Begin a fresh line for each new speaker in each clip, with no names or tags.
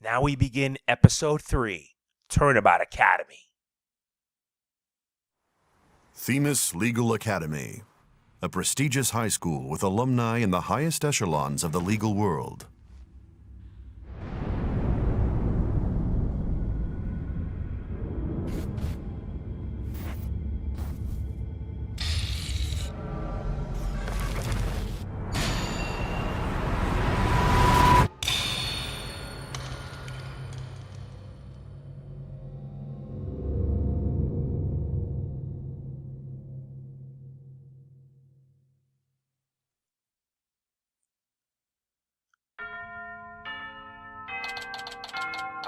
Now we begin Episode 3, Turnabout Academy.
Themis Legal Academy, a prestigious high school with alumni in the highest echelons of the legal world.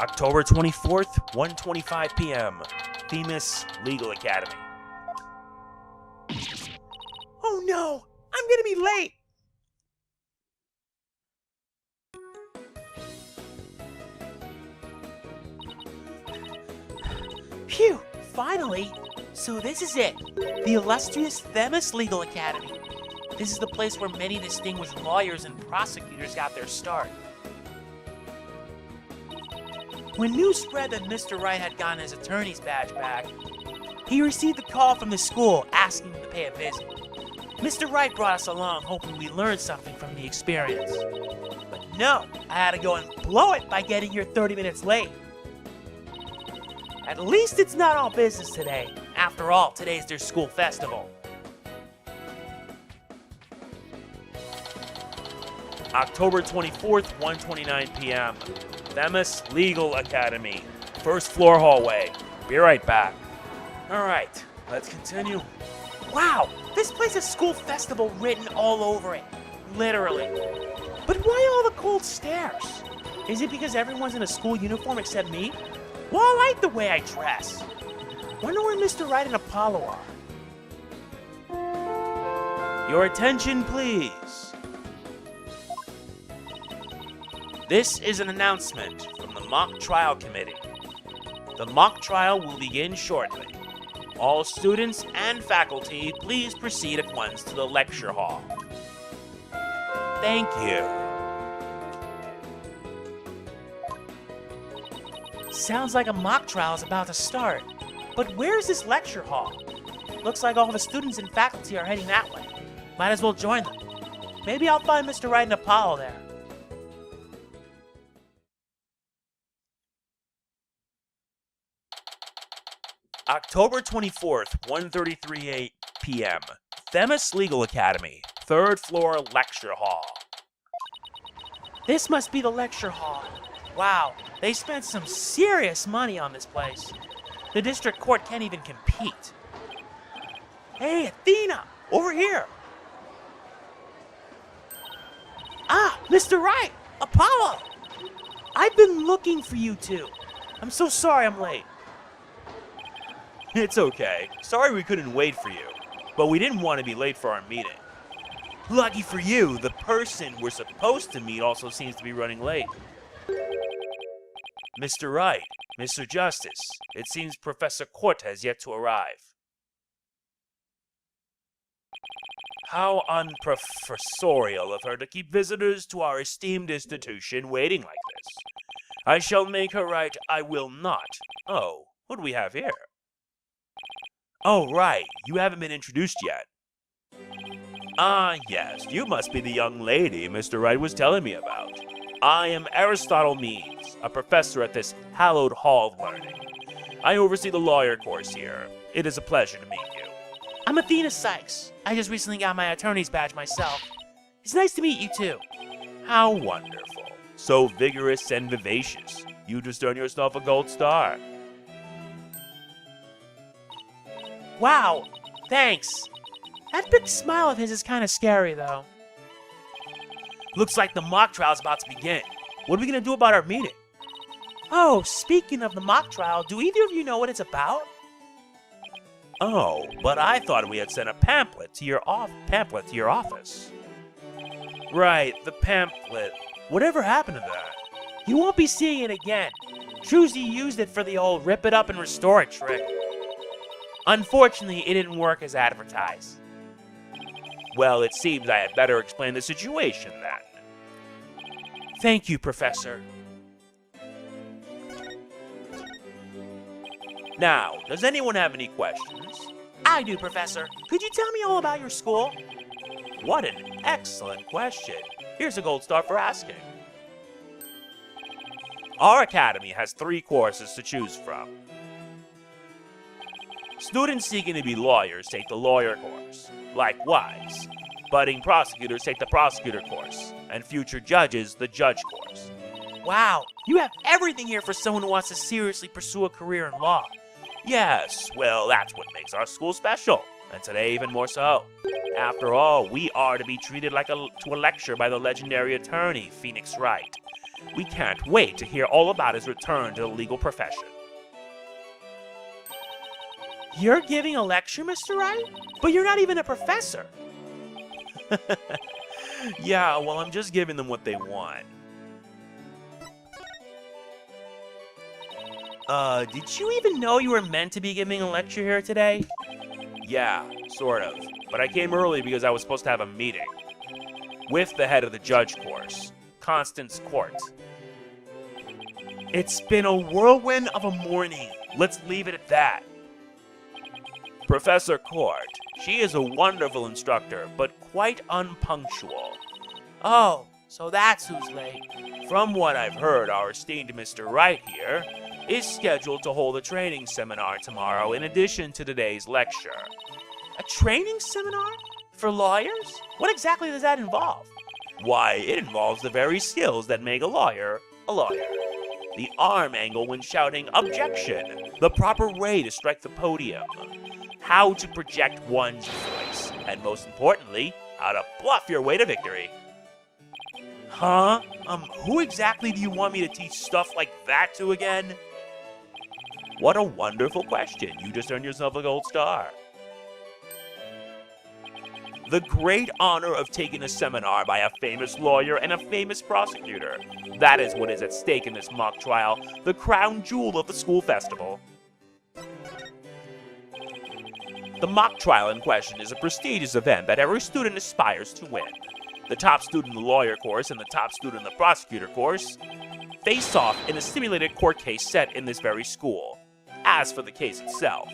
October 24th, 1:25 p.m., Themis Legal Academy. Oh no! I'm gonna be late! Phew! Finally! So this is it. The illustrious Themis Legal Academy. This is the place where many distinguished lawyers and prosecutors got their start. When news spread that Mr. Wright had gotten his attorney's badge back, he received a call from the school asking him to pay a visit. Mr. Wright brought us along hoping we learned something from the experience. But no, I had to go and blow it by getting here 30 minutes late. At least it's not all business today. After all, today's their school festival. October 24th, 1:29 p.m. Themis Legal Academy. First floor hallway. Be right back. Alright, let's continue. Wow, this place has school festival written all over it. Literally. But why all the cold stares? Is it because everyone's in a school uniform except me? Well, I like the way I dress. Wonder where Mr. Wright and Apollo are. Your attention, please. This is an announcement from the Mock Trial Committee. The mock trial will begin shortly. All students and faculty, please proceed at once to the lecture hall. Thank you. Sounds like a mock trial is about to start. But where's this lecture hall? Looks like all the students and faculty are heading that way. Might as well join them. Maybe I'll find Mr. Wright and Apollo there. October 24th, 1:33 p.m. Themis Legal Academy, 3rd floor lecture hall. This must be the lecture hall. Wow, they spent some serious money on this place. The district court can't even compete. Hey, Athena, over here. Ah, Mr. Wright, Apollo. I've been looking for you two. I'm so sorry I'm late. It's okay. Sorry we couldn't wait for you. But we didn't want to be late for our meeting. Lucky for you, the person we're supposed to meet also seems to be running late. Mr. Wright, Mr. Justice, it seems Professor Court has yet to arrive. How unprofessorial of her to keep visitors to our esteemed institution waiting like this. I shall make her write, I will not. Oh, what do we have here? Oh, right, you haven't been introduced yet. Ah, yes, you must be the young lady Mr. Wright was telling me about. I am Aristotle Means, a professor at this hallowed hall of learning. I oversee the lawyer course here. It is a pleasure to meet you. I'm Athena Sykes. I just recently got my attorney's badge myself. It's nice to meet you, too. How wonderful. So vigorous and vivacious. You just earned yourself a gold star. Wow, thanks. That big smile of his is kind of scary, though. Looks like the mock trial's about to begin. What are we going to do about our meeting? Oh, speaking of the mock trial, do either of you know what it's about? Oh, but I thought we had sent a pamphlet to your office. Right, the pamphlet. Whatever happened to that? You won't be seeing it again. Truzy used it for the old rip it up and restore it trick. Unfortunately, it didn't work as advertised. Well, it seems I had better explain the situation then. Thank you, Professor. Now, does anyone have any questions?
I do, Professor. Could you tell me all about your school?
What an excellent question. Here's a gold star for asking. Our academy has 3 courses to choose from. Students seeking to be lawyers take the lawyer course. Likewise, budding prosecutors take the prosecutor course, and future judges the judge course.
Wow, you have everything here for someone who wants to seriously pursue a career in law.
Yes, well, that's what makes our school special, and today even more so. After all, we are to be treated to a lecture by the legendary attorney, Phoenix Wright. We can't wait to hear all about his return to the legal profession.
You're giving a lecture, Mr. Wright? But you're not even a professor.
Yeah, well, I'm just giving them what they want.
Did you even know you were meant to be giving a lecture here today?
Yeah, sort of. But I came early because I was supposed to have a meeting with the head of the judge course, Constance Court.
It's been a whirlwind of a morning.
Let's leave it at that. Professor Court, she is a wonderful instructor, but quite unpunctual.
Oh, so that's who's late.
From what I've heard, our esteemed Mr. Wright here is scheduled to hold a training seminar tomorrow in addition to today's lecture.
A training seminar? For lawyers? What exactly does that involve?
Why, it involves the very skills that make a lawyer a lawyer. The arm angle when shouting objection, the proper way to strike the podium, how to project one's voice, and most importantly, how to bluff your way to victory.
Huh?
Who exactly do you want me to teach stuff like that to again? What a wonderful question. You just earned yourself a gold star. The great honor of taking a seminar by a famous lawyer and a famous prosecutor. That is what is at stake in this mock trial, the crown jewel of the school festival. The mock trial in question is a prestigious event that every student aspires to win. The top student in the lawyer course and the top student in the prosecutor course face off in a simulated court case set in this very school. As for the case itself,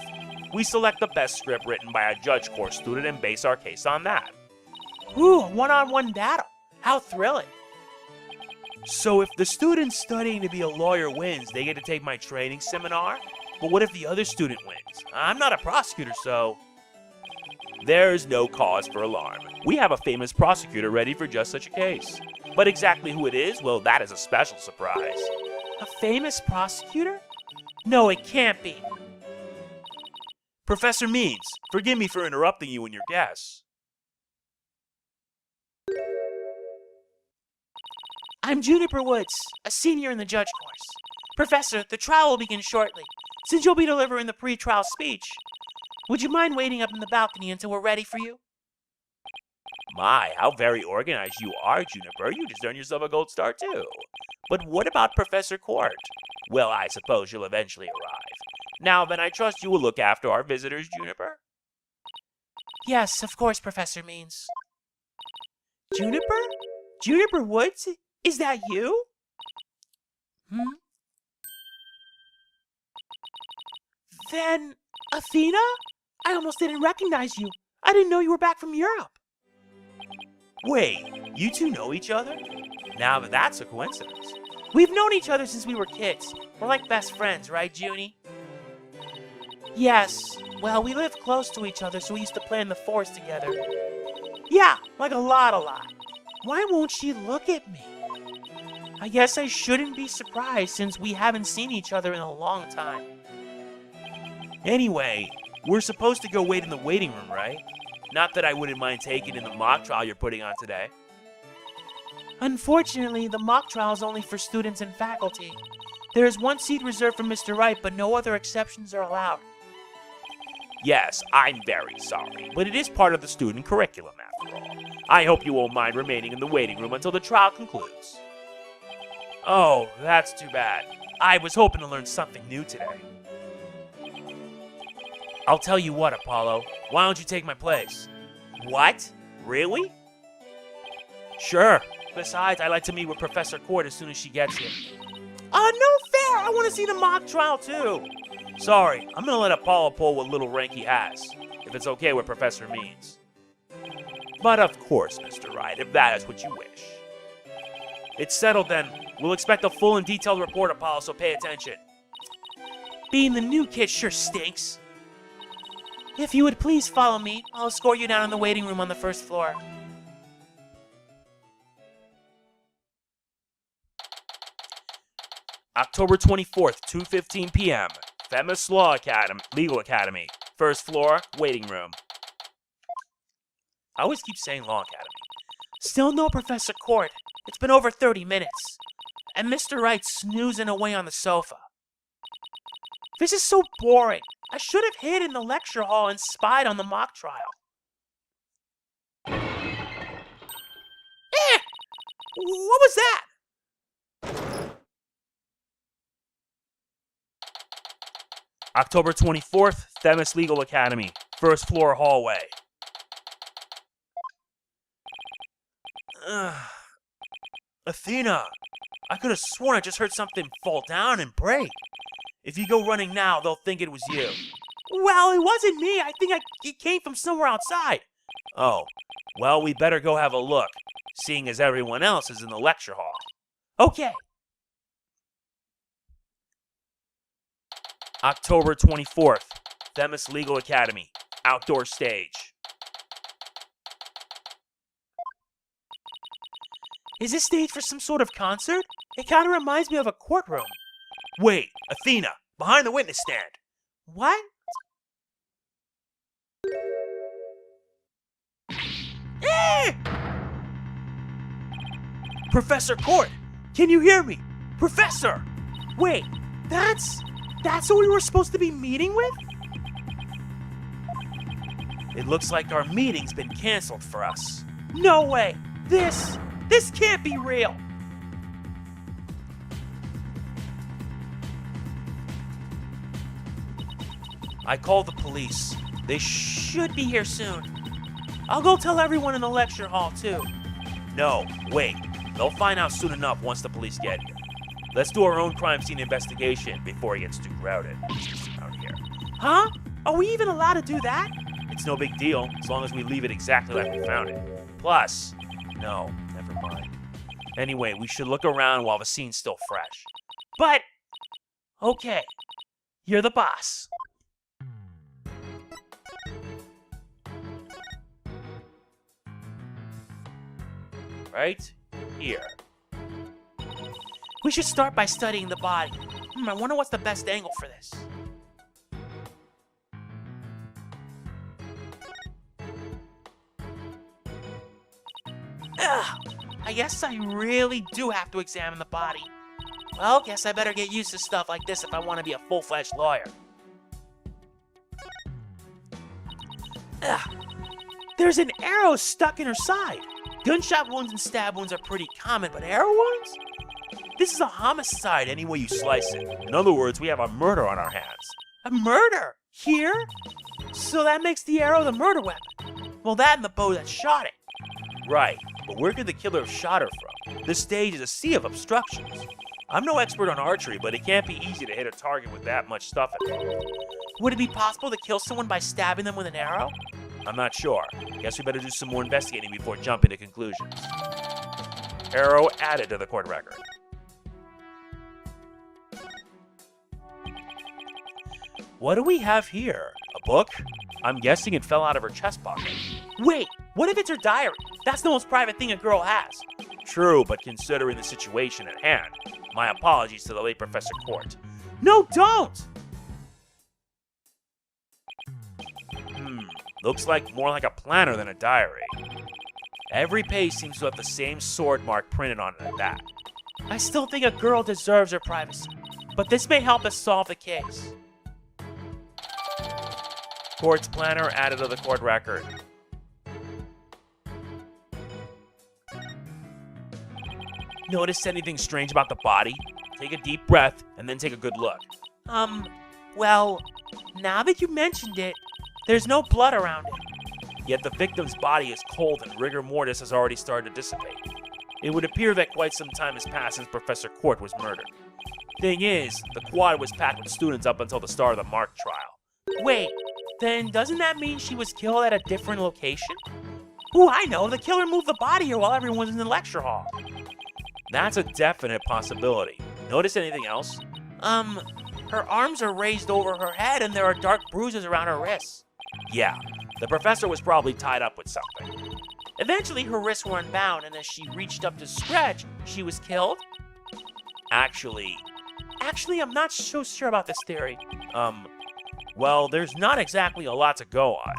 we select the best script written by a judge course student and base our case on that.
Ooh, a one-on-one battle. How thrilling.
So if the student studying to be a lawyer wins, they get to take my training seminar? But what if the other student wins? I'm not a prosecutor, so... There's no cause for alarm. We have a famous prosecutor ready for just such a case. But exactly who it is, well, that is a special surprise.
A famous prosecutor? No, it can't be.
Professor Means, forgive me for interrupting you in your guess.
I'm Juniper Woods, a senior in the judge course. Professor, the trial will begin shortly. Since you'll be delivering the pre-trial speech, would you mind waiting up in the balcony until we're ready for you?
My, how very organized you are, Juniper. You just earned yourself a gold star, too. But what about Professor Court? Well, I suppose you'll eventually arrive. Now then, I trust you will look after our visitors, Juniper?
Yes, of course, Professor Means. Juniper? Juniper Woods? Is that you? Then, Athena? I almost didn't recognize you. I didn't know you were back from Europe.
Wait, you two know each other? Now that's a coincidence.
We've known each other since we were kids. We're like best friends, right, Junie? Yes. Well, we lived close to each other, so we used to play in the forest together. Yeah, like a lot. Why won't she look at me? I guess I shouldn't be surprised since we haven't seen each other in a long time.
Anyway, we're supposed to go wait in the waiting room, right? Not that I wouldn't mind taking in the mock trial you're putting on today.
Unfortunately, the mock trial is only for students and faculty. There is one seat reserved for Mr. Wright, but no other exceptions are allowed.
Yes, I'm very sorry, but it is part of the student curriculum after all. I hope you won't mind remaining in the waiting room until the trial concludes. Oh, that's too bad. I was hoping to learn something new today. I'll tell you what, Apollo. Why don't you take my place? What? Really? Sure. Besides, I'd like to meet with Professor Court as soon as she gets here.
No fair! I want to see the mock trial, too!
Sorry, I'm gonna let Apollo pull what little rank he has, if it's okay with Professor Means. But of course, Mr. Wright, if that is what you wish. It's settled then. We'll expect a full and detailed report, Apollo, so pay attention.
Being the new kid sure stinks. If you would please follow me, I'll escort you down in the waiting room on the first floor.
October 24th, 2:15 p.m. Themis Legal Academy. First floor, waiting room. I always keep saying Law Academy.
Still no Professor Court. It's been over 30 minutes. And Mr. Wright snoozing away on the sofa. This is so boring. I should have hid in the lecture hall and spied on the mock trial. What was that?
October 24th, Themis Legal Academy. First floor hallway. Athena, I could have sworn I just heard something fall down and break. If you go running now, they'll think it was you.
Well, it wasn't me. I think it came from somewhere outside.
Oh, well, we better go have a look, seeing as everyone else is in the lecture hall.
Okay.
October 24th, Themis Legal Academy. Outdoor stage.
Is this stage for some sort of concert? It kind of reminds me of a courtroom.
Wait, Athena, behind the witness stand.
What?
Professor Court, can you hear me? Professor!
Wait, that's who we were supposed to be meeting with?
It looks like our meeting's been canceled for us.
No way! This can't be real!
I called the police. They
should be here soon. I'll go tell everyone in the lecture hall, too.
No, wait. They'll find out soon enough once the police get here. Let's do our own crime scene investigation before it gets too crowded out here.
Huh? Are we even allowed to do that?
It's no big deal, as long as we leave it exactly like we found it. Plus, no, never mind. Anyway, we should look around while the scene's still fresh.
But, okay, you're the boss.
Right here.
We should start by studying the body. I wonder what's the best angle for this. I guess I really do have to examine the body. Well, guess I better get used to stuff like this if I want to be a full-fledged lawyer. There's an arrow stuck in her side. Gunshot wounds and stab wounds are pretty common, but arrow wounds? This is a homicide any way you slice it.
In other words, we have a murder on our hands.
A murder? Here? So that makes the arrow the murder weapon. Well, that and the bow that shot it.
Right, but where could the killer have shot her from? This stage is a sea of obstructions. I'm no expert on archery, but it can't be easy to hit a target with that much stuff in it.
Would it be possible to kill someone by stabbing them with an arrow?
I'm not sure. Guess we better do some more investigating before jumping to conclusions. Arrow added to the court record. What do we have here? A book? I'm guessing it fell out of her chest pocket.
Wait, what if it's her diary? That's the most private thing a girl has.
True, but considering the situation at hand, my apologies to the late Professor Court.
No, don't!
Looks more like a planner than a diary. Every page seems to have the same sword mark printed on it at that.
I still think a girl deserves her privacy, but this may help us solve the case.
Court's planner added to the court record. Notice anything strange about the body? Take a deep breath and then take a good look.
Well, now that you mentioned it, there's no blood around it.
Yet the victim's body is cold and rigor mortis has already started to dissipate. It would appear that quite some time has passed since Professor Court was murdered. Thing is, the quad was packed with students up until the start of the Mark trial.
Wait, then doesn't that mean she was killed at a different location? Ooh, I know, the killer moved the body here while everyone's in the lecture hall.
That's a definite possibility. Notice anything else?
Her arms are raised over her head and there are dark bruises around her wrists.
Yeah, the professor was probably tied up with something.
Eventually, her wrists were unbound, and as she reached up to scratch, she was killed?
Actually,
I'm not so sure about this theory.
well, there's not exactly a lot to go on.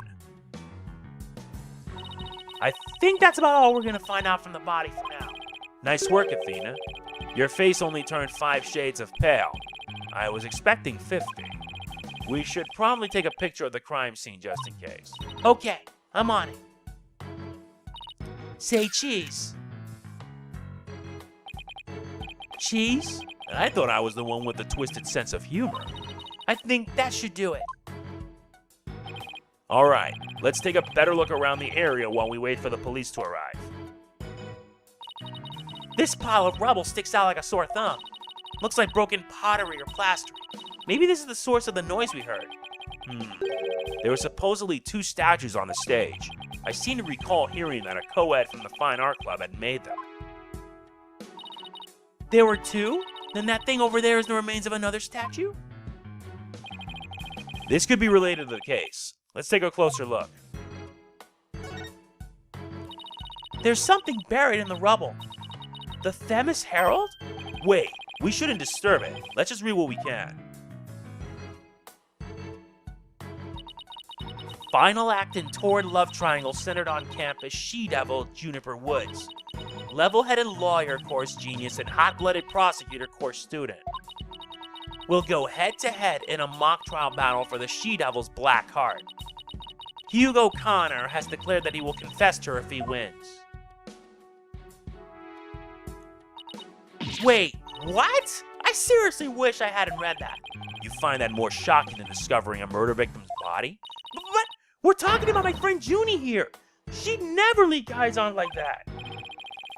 I think that's about all we're gonna find out from the body for now.
Nice work, Athena. Your face only turned 5 shades of pale. I was expecting 50. We should probably take a picture of the crime scene just in case.
Okay, I'm on it. Say cheese. Cheese?
I thought I was the one with the twisted sense of humor.
I think that should do it.
Alright, let's take a better look around the area while we wait for the police to arrive.
This pile of rubble sticks out like a sore thumb. Looks like broken pottery or plastering. Maybe this is the source of the noise we heard.
There were supposedly 2 statues on the stage. I seem to recall hearing that a co-ed from the Fine Art Club had made them.
There were 2? Then that thing over there is the remains of another statue?
This could be related to the case. Let's take a closer look.
There's something buried in the rubble. The Themis Herald?
Wait, we shouldn't disturb it. Let's just read what we can.
Final act in torrid love triangle centered on campus she-devil Juniper Woods. Level-headed lawyer course genius and hot-blooded prosecutor course student. Will go head-to-head in a mock trial battle for the she-devil's black heart. Hugo Connor has declared that he will confess to her if he wins. Wait, what? I seriously wish I hadn't read that.
You find that more shocking than discovering a murder victim's body?
But we're talking about my friend Junie here. She'd never leak guys on like that.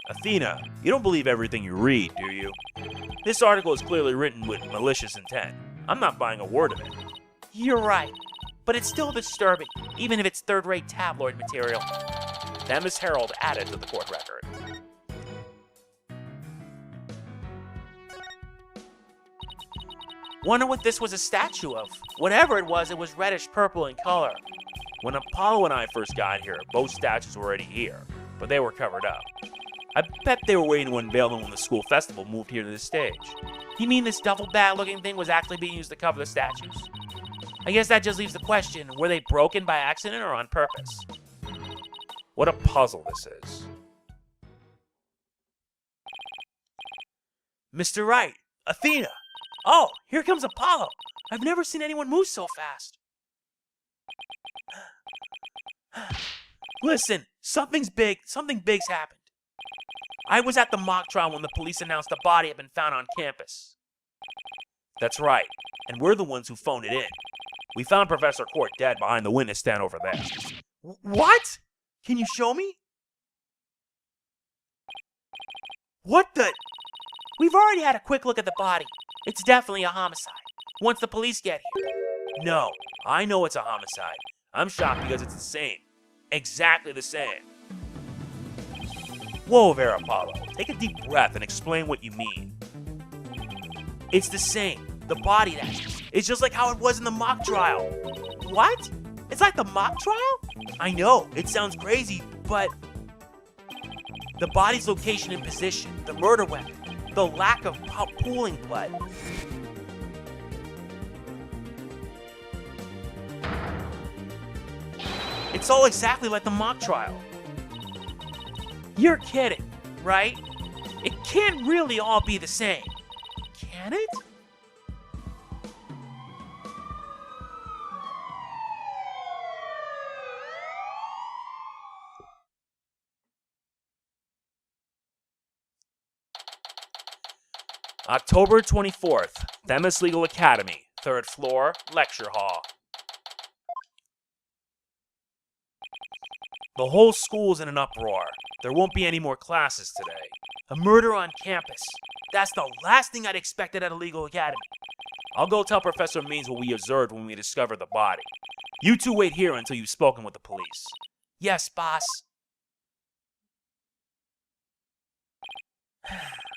Athena, you don't believe everything you read, do you? This article is clearly written with malicious intent. I'm not buying a word of it.
You're right, but it's still disturbing, even if it's third-rate tabloid material.
Themis Herald added to the court record.
Wonder what this was a statue of. Whatever it was reddish-purple in color.
When Apollo and I first got here, both statues were already here, but they were covered up. I bet they were waiting to unveil them when the school festival moved here to the stage.
You mean this duffel bag-looking thing was actually being used to cover the statues? I guess that just leaves the question, were they broken by accident or on purpose?
What a puzzle this is.
Mr. Wright, Athena! Oh, here comes Apollo! I've never seen anyone move so fast. Listen, something big's happened. I was at the mock trial when the police announced the body had been found on campus.
That's right, and we're the ones who phoned it in. We found Professor Court dead behind the witness stand over there.
What? Can you show me? What the? We've already had a quick look at the body. It's definitely a homicide. Once the police get here.
No, I know it's a homicide. I'm shocked because it's the same. Exactly the same. Whoa there, Apollo. Take a deep breath and explain what you mean.
It's the same. The body, that is. It's just like how it was in the mock trial. What? It's like the mock trial? I know, it sounds crazy, but... The body's location and position, the murder weapon, the lack of pooling blood. It's all exactly like the mock trial. You're kidding, right? It can't really all be the same. Can it?
October 24th, Themis Legal Academy, 3rd floor, lecture hall. The whole school's in an uproar. There won't be any more classes today.
A murder on campus.
That's the last thing I'd expected at a legal academy. I'll go tell Professor Means what we observed when we discovered the body. You two wait here until you've spoken with the police.
Yes, boss.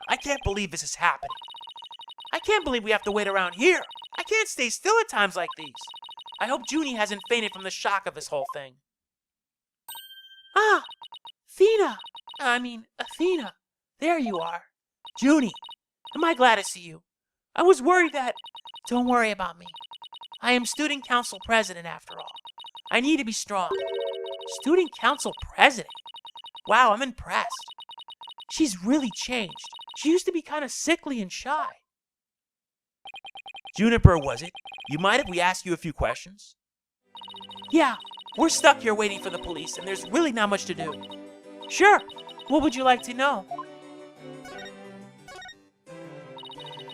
I can't believe this is happening. I can't believe we have to wait around here. I can't stay still at times like these. I hope Junie hasn't fainted from the shock of this whole thing. Ah, Athena. There you are. Junie, am I glad to see you? I was worried that... Don't worry about me. I am student council president after all. I need to be strong. Student council president? Wow, I'm impressed. She's really changed. She used to be kind of sickly and shy.
Juniper, was it? You mind if we ask you a few questions?
Yeah, we're stuck here waiting for the police, and there's really not much to do. Sure, what would you like to know?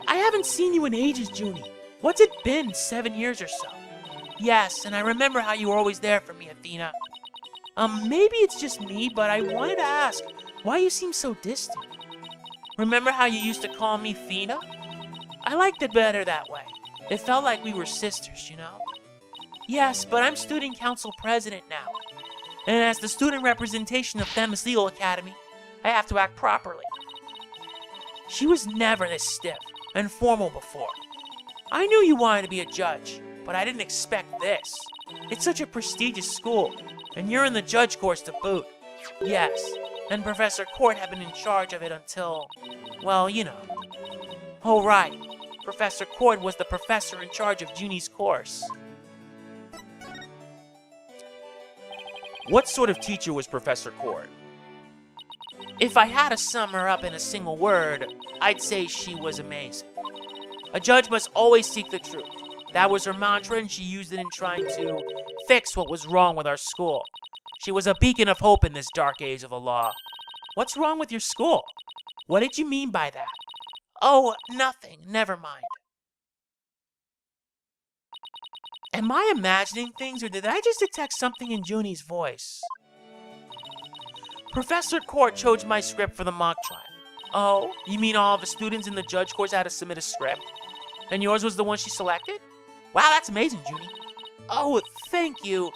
I haven't seen you in ages, Junie. What's it been, 7 years or so? Yes, and I remember how you were always there for me, Athena. Maybe it's just me, but I wanted to ask, why you seem so distant? Remember how you used to call me Athena? I liked it better that way. It felt like we were sisters, you know? Yes, but I'm student council president now. And as the student representation of Themis Legal Academy, I have to act properly. She was never this stiff and formal before. I knew you wanted to be a judge, but I didn't expect this. It's such a prestigious school, and you're in the judge course to boot. Yes, and Professor Court had been in charge of it until, well, you know. Oh, right. Professor Court was the professor in charge of Junie's course.
What sort of teacher was Professor Court?
If I had to sum her up in a single word, I'd say she was amazing. A judge must always seek the truth. That was her mantra, and she used it in trying to fix what was wrong with our school. She was a beacon of hope in this dark age of the law. What's wrong with your school? What did you mean by that? Oh, nothing. Never mind. Am I imagining things, or did I just detect something in Junie's voice? Professor Court chose my script for the mock trial. Oh, you mean all the students in the judge course had to submit a script? And yours was the one she selected? Wow, that's amazing, Junie. Oh, thank you.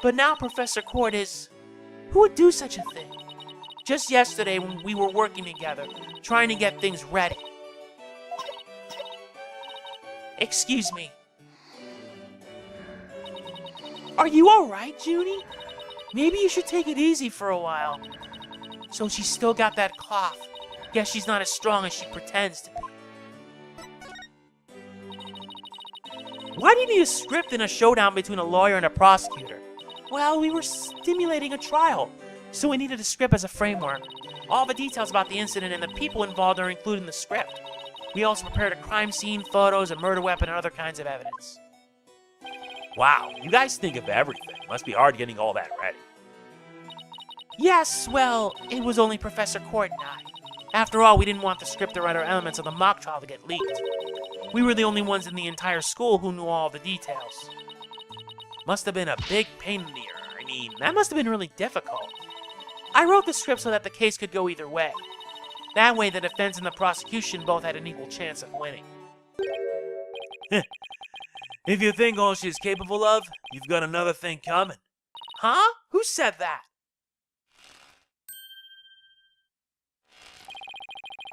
But now Professor Court is... Who would do such a thing? Just yesterday when we were working together, trying to get things ready. Excuse me. Are you alright, Junie? Maybe you should take it easy for a while. So she's still got that cough. Guess she's not as strong as she pretends to be. Why do you need a script in a showdown between a lawyer and a prosecutor? Well, we were stimulating a trial, so we needed a script as a framework. All the details about the incident and the people involved are included in the script. We also prepared a crime scene, photos, a murder weapon, and other kinds of evidence.
Wow, you guys think of everything. Must be hard getting all that ready.
Yes, well, it was only Professor Court and I. After all, we didn't want the script or other elements of the mock trial to get leaked. We were the only ones in the entire school who knew all the details. Must have been a big pain in the ear. I mean, that must have been really difficult. I wrote the script so that the case could go either way. That way, the defense and the prosecution both had an equal chance of winning.
If you think all she's capable of, you've got another thing coming.
Huh? Who said that?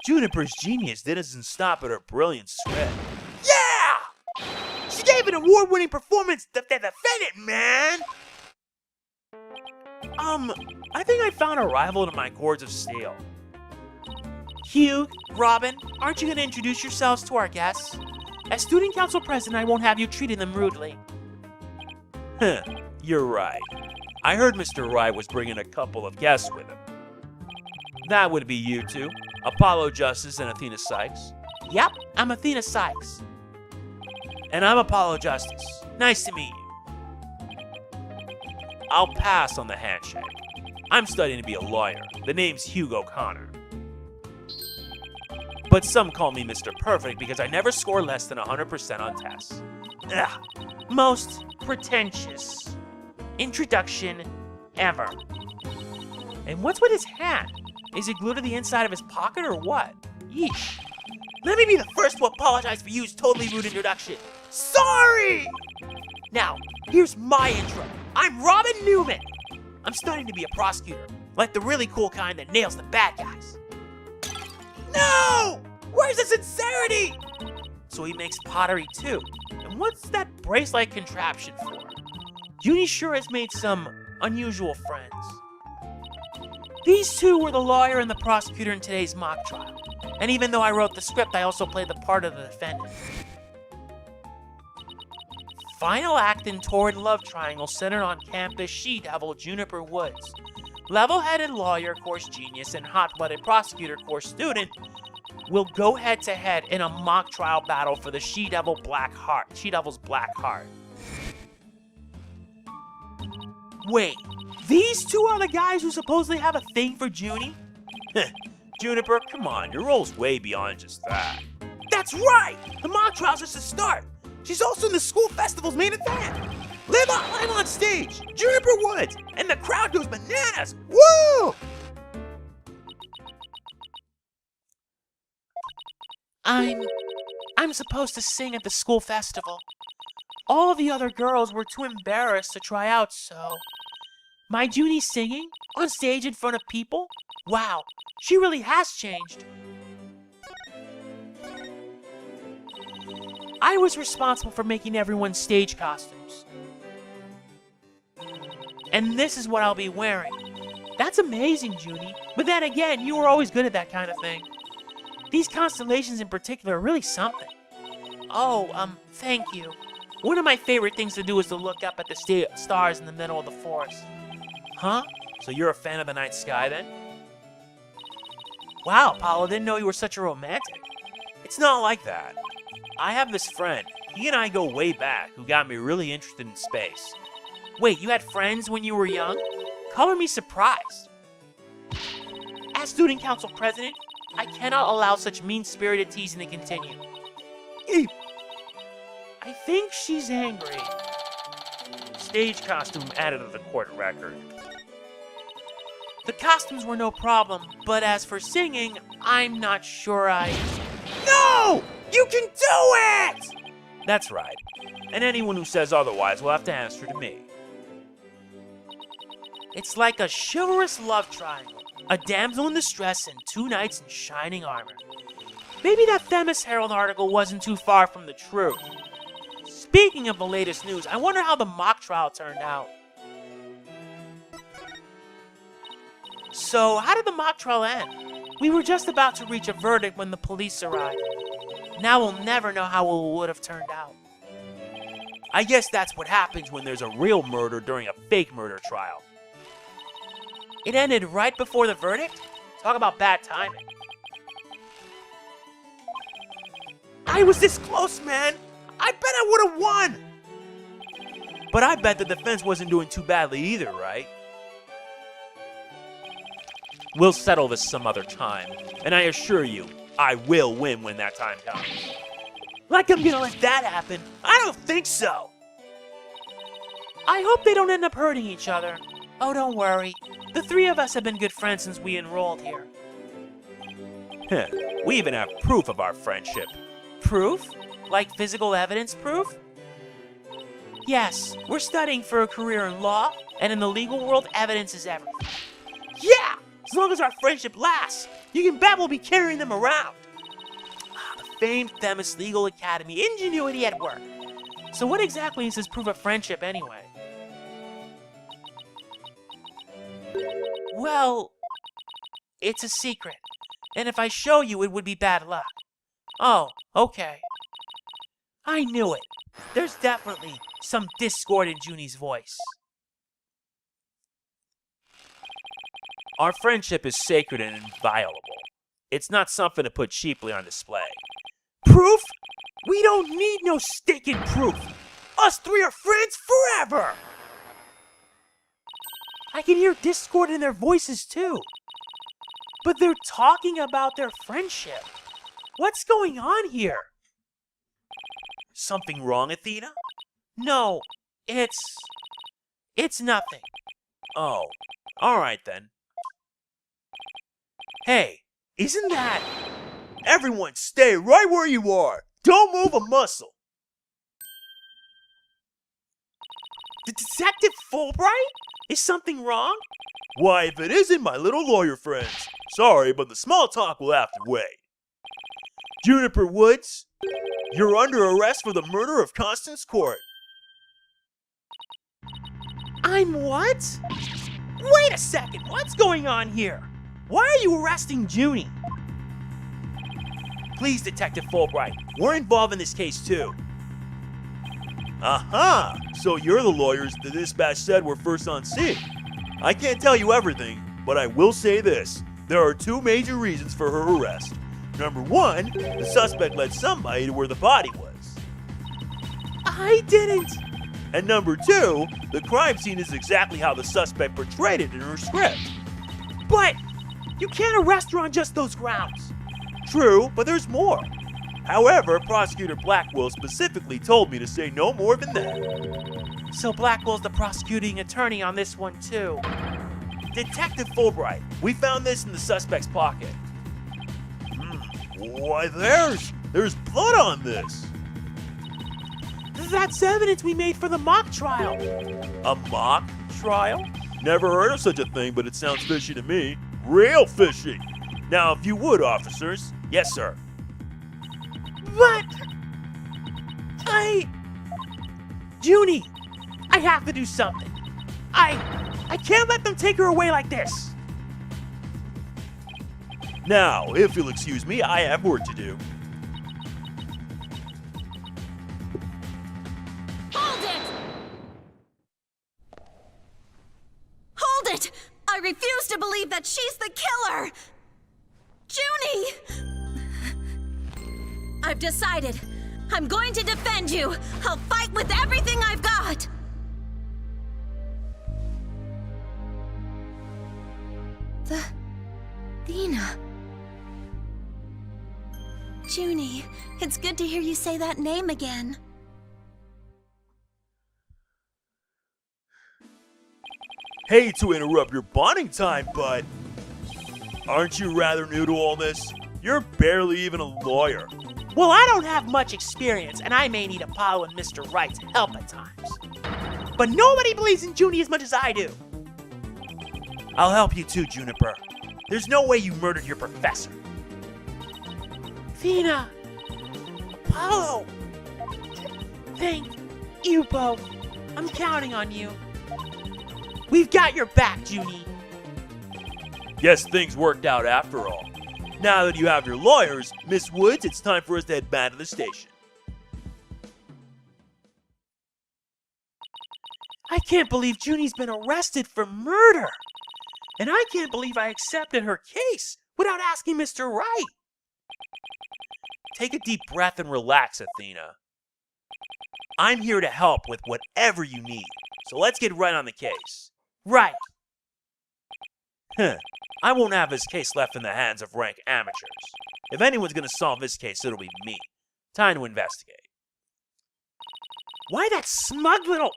Juniper's genius doesn't stop at her brilliant script.
Yeah! She gave an award-winning performance to defend it, man!
I think I found a rival to my cords of steel.
Hugh, Robin, aren't you going to introduce yourselves to our guests? As student council president, I won't have you treating them rudely.
You're right. I heard Mr. Wright was bringing a couple of guests with him. That would be you two, Apollo Justice and Athena Sykes.
Yep, I'm Athena Sykes.
And I'm Apollo Justice. Nice to meet you. I'll pass on the handshake. I'm studying to be a lawyer. The name's Hugo Connor. But some call me Mr. Perfect because I never score less than 100% on tests.
Ugh, most pretentious introduction ever. And what's with his hand? Is it glued to the inside of his pocket or what? Yeesh. Let me be the first to apologize for Yu's totally rude introduction. Sorry! Now, here's my intro. I'm Robin Newman. I'm studying to be a prosecutor, like the really cool kind that nails the bad guys. No! Where's the sincerity? So he makes pottery too. And what's that brace-like contraption for? Junie sure has made some unusual friends. These two were the lawyer and the prosecutor in today's mock trial. And even though I wrote the script, I also played the part of the defendant. Final act in torrid love triangle centered on campus she-devil Juniper Woods. Level-headed lawyer course genius and hot-blooded prosecutor course student will go head-to-head in a mock trial battle for the she-devil's black heart. Wait, these two are the guys who supposedly have a thing for Junie?
Juniper, come on, your role's way beyond just that.
That's right! The mock trial's just a start. She's also in the school festival's main event. Live on stage, Juniper Woods, and the crowd goes bananas. Woo! I'm supposed to sing at the school festival. All the other girls were too embarrassed to try out, so... My Junie singing? On stage in front of people? Wow, she really has changed. I was responsible for making everyone's stage costumes. And this is what I'll be wearing. That's amazing, Junie. But then again, you were always good at that kind of thing. These constellations in particular are really something. Oh, thank you. One of my favorite things to do is to look up at the stars in the middle of the forest. Huh?
So you're a fan of the night sky then?
Wow, Apollo, didn't know you were such a romantic.
It's not like that. I have this friend, he and I go way back, who got me really interested in space.
Wait, you had friends when you were young? Color me surprised. As student council president, I cannot allow such mean-spirited teasing to continue. I think she's angry.
Stage costume added to the court record.
The costumes were no problem, but as for singing, I'm not sure No! You can do it!
That's right. And anyone who says otherwise will have to answer to me.
It's like a chivalrous love triangle. A damsel in distress and two knights in shining armor. Maybe that Themis Herald article wasn't too far from the truth. Speaking of the latest news, I wonder how the mock trial turned out. So, how did the mock trial end? We were just about to reach a verdict when the police arrived. Now we'll never know how it would have turned out.
I guess that's what happens when there's a real murder during a fake murder trial.
It ended right before the verdict? Talk about bad timing. I was this close, man! I bet I would have won!
But I bet the defense wasn't doing too badly either, right? We'll settle this some other time, and I assure you, I will win when that time comes.
Like I'm gonna let that happen? I don't think so! I hope they don't end up hurting each other. Oh, don't worry. The three of us have been good friends since we enrolled here.
We even have proof of our friendship.
Proof? Like physical evidence proof? Yes, we're studying for a career in law, and in the legal world, evidence is everything. Yeah! As long as our friendship lasts, you can bet we'll be carrying them around. The famed Themis Legal Academy, ingenuity at work. So what exactly is this proof of friendship anyway? Well, it's a secret, and if I show you, it would be bad luck. Oh, okay. I knew it. There's definitely some discord in Junie's voice.
Our friendship is sacred and inviolable. It's not something to put cheaply on display.
Proof? We don't need no stinking proof. Us three are friends forever. I can hear discord in their voices too. But they're talking about their friendship. What's going on here?
Something wrong, Athena?
No, it's nothing.
Oh, all right then.
Hey, isn't that...
Everyone stay right where you are. Don't move a muscle.
Detective Fulbright? Is something wrong?
Why, if it isn't my little lawyer friends. Sorry, but the small talk will have to wait. Juniper Woods, you're under arrest for the murder of Constance Court.
I'm what? Wait a second, what's going on here? Why are you arresting Junie?
Please, Detective Fulbright, we're involved in this case too. Aha! So you're the lawyers the dispatch said were first on scene. I can't tell you everything, but I will say this. There are two major reasons for her arrest. Number one, the suspect led somebody to where the body was.
I didn't.
And number two, the crime scene is exactly how the suspect portrayed it in her script.
But you can't arrest her on just those grounds.
True, but there's more. However, Prosecutor Blackwell specifically told me to say no more than that.
So Blackwell's the prosecuting attorney on this one too.
Detective Fulbright, we found this in the suspect's pocket. Why, there's blood on this.
That's evidence we made for the mock trial.
A mock trial? Never heard of such a thing, but it sounds fishy to me. Real fishy. Now, if you would, officers. Yes, sir.
But Junie, I have to do something. I can't let them take her away like this.
Now, if you'll excuse me, I have work to do.
Hold it! Hold it! I refuse to believe that she's the killer! Junie! I've decided. I'm going to defend you. I'll fight with everything I've got. Athena. Junie, it's good to hear you say that name again.
Hate to interrupt your bonding time, but aren't you rather new to all this? You're barely even a lawyer.
Well, I don't have much experience, and I may need Apollo and Mr. Wright's help at times. But nobody believes in Junie as much as I do.
I'll help you too, Juniper. There's no way you murdered your professor.
Athena, Apollo, thank you both. I'm counting on you. We've got your back, Junie.
Guess things worked out after all. Now that you have your lawyers, Miss Woods, it's time for us to head back to the station.
I can't believe Junie's been arrested for murder. And I can't believe I accepted her case without asking Mr. Wright.
Take a deep breath and relax, Athena. I'm here to help with whatever you need, so let's get right on the case.
Right.
I won't have this case left in the hands of rank amateurs. If anyone's gonna solve this case, it'll be me. Time to investigate.
Why that smug little...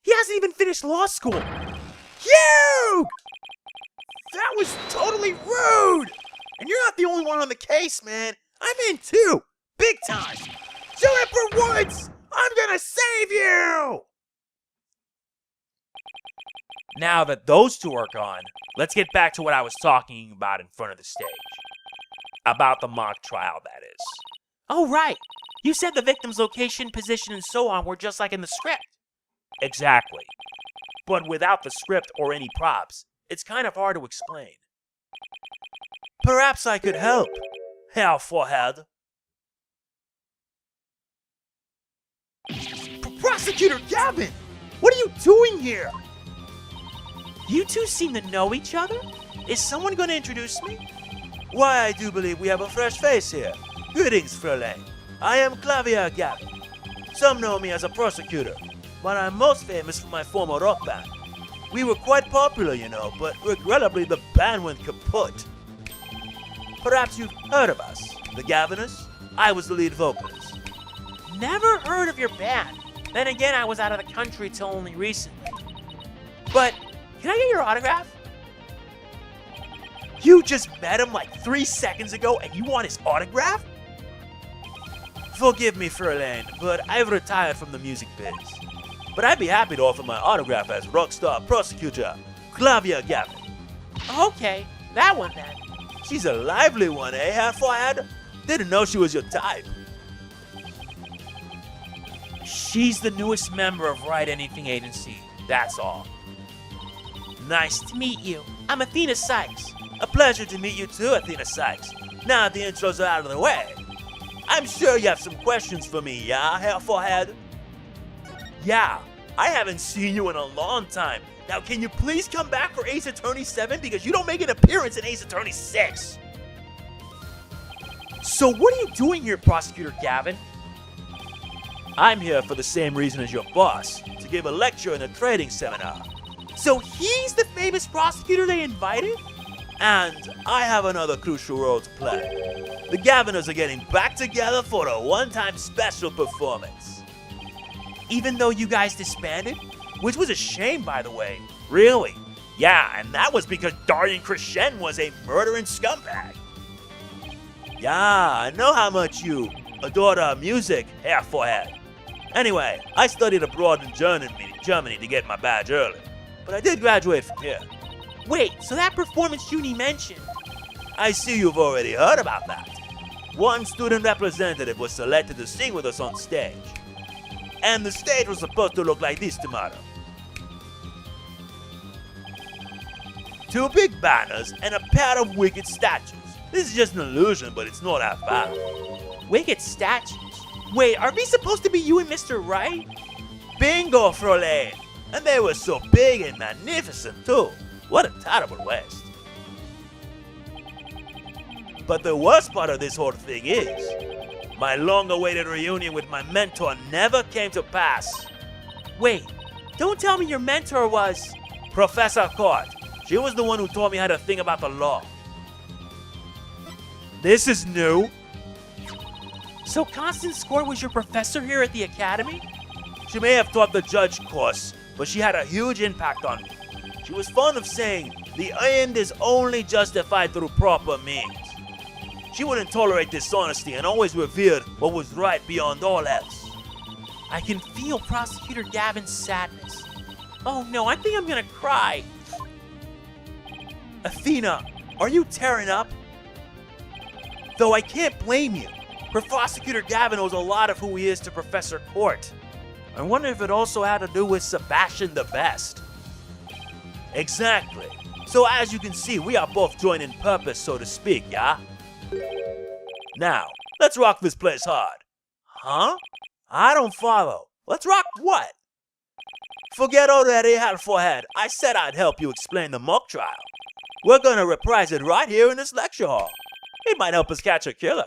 He hasn't even finished law school.
You! That was totally rude! And you're not the only one on the case, man. I'm in too. Big time. Juniper Woods! I'm gonna save you! Now that those two are gone, let's get back to what I was talking about in front of the stage. About the mock trial, that is.
Oh, right. You said the victim's location, position, and so on were just like in the script.
Exactly. But without the script or any props, it's kind of hard to explain. Perhaps I could help, Herr Forehead. Prosecutor Gavin! What are you doing here?
You two seem to know each other? Is someone going to introduce me?
Why, I do believe we have a fresh face here. Greetings, Fraulein. I am Clavia Gavin. Some know me as a prosecutor, but I'm most famous for my former rock band. We were quite popular, you know, but regrettably the band went kaput. Perhaps you've heard of us, the Gaviners? I was the lead vocalist.
Never heard of your band. Then again, I was out of the country till only recently. But, can I get your autograph?
You just met him like 3 seconds ago and you want his autograph? Forgive me, Fräulein, but I've retired from the music biz. But I'd be happy to offer my autograph as rockstar prosecutor Clavia Gavin.
Okay, that one then.
She's a lively one, eh, half-fired? Didn't know she was your type.
She's the newest member of Wright Anything Agency, that's all.
Nice to
Meet you. I'm Athena Sykes.
A pleasure to meet you too, Athena Sykes. Now that the intros are out of the way, I'm sure you have some questions for me, yeah, half-fired? Yeah, I haven't seen you in a long time. Now, can you please come back for Ace Attorney 7 because you don't make an appearance in Ace Attorney 6?
So what are you doing here, Prosecutor Gavin?
I'm here for the same reason as your boss, to give a lecture in a trading seminar.
So he's the famous prosecutor they invited?
And I have another crucial role to play. The Gaviners are getting back together for a one-time special performance.
Even though you guys disbanded? Which was a shame, by the way.
Really? Yeah, and that was because Darian Crescent was a murdering scumbag. Yeah, I know how much you adore music, hair forehead. Anyway, I studied abroad in Germany to get my badge early. But I did graduate from here.
Wait, so that performance Junie mentioned.
I see you've already heard about that. One student representative was selected to sing with us on stage. And the stage was supposed to look like this tomorrow. 2 big banners and a pair of wicked statues. This is just an illusion, but it's not that bad.
Wicked statues? Wait, are we supposed to be you and Mr. Wright?
Bingo, Fräulein! And they were so big and magnificent too. What a terrible waste. But the worst part of this whole thing is, my long-awaited reunion with my mentor never came to pass.
Wait, don't tell me your mentor was...
Professor Court. She was the one who taught me how to think about the law. This is new.
So Constance Court was your professor here at the Academy?
She may have taught the judge course, but she had a huge impact on me. She was fond of saying, the end is only justified through proper means. She wouldn't tolerate dishonesty and always revered what was right beyond all else.
I can feel Prosecutor Gavin's sadness. Oh no, I think I'm gonna cry.
Athena, are you tearing up? Though I can't blame you. Prosecutor Gavin owes a lot of who he is to Professor Court. I wonder if it also had to do with Sebastian Debeste. Exactly. So as you can see, we are both joined in purpose, so to speak, yeah? Now, let's rock this place hard. Huh? I don't follow. Let's rock what? Forget already, half-forehead. I said I'd help you explain the mock trial. We're gonna reprise it right here in this lecture hall. It might help us catch a killer.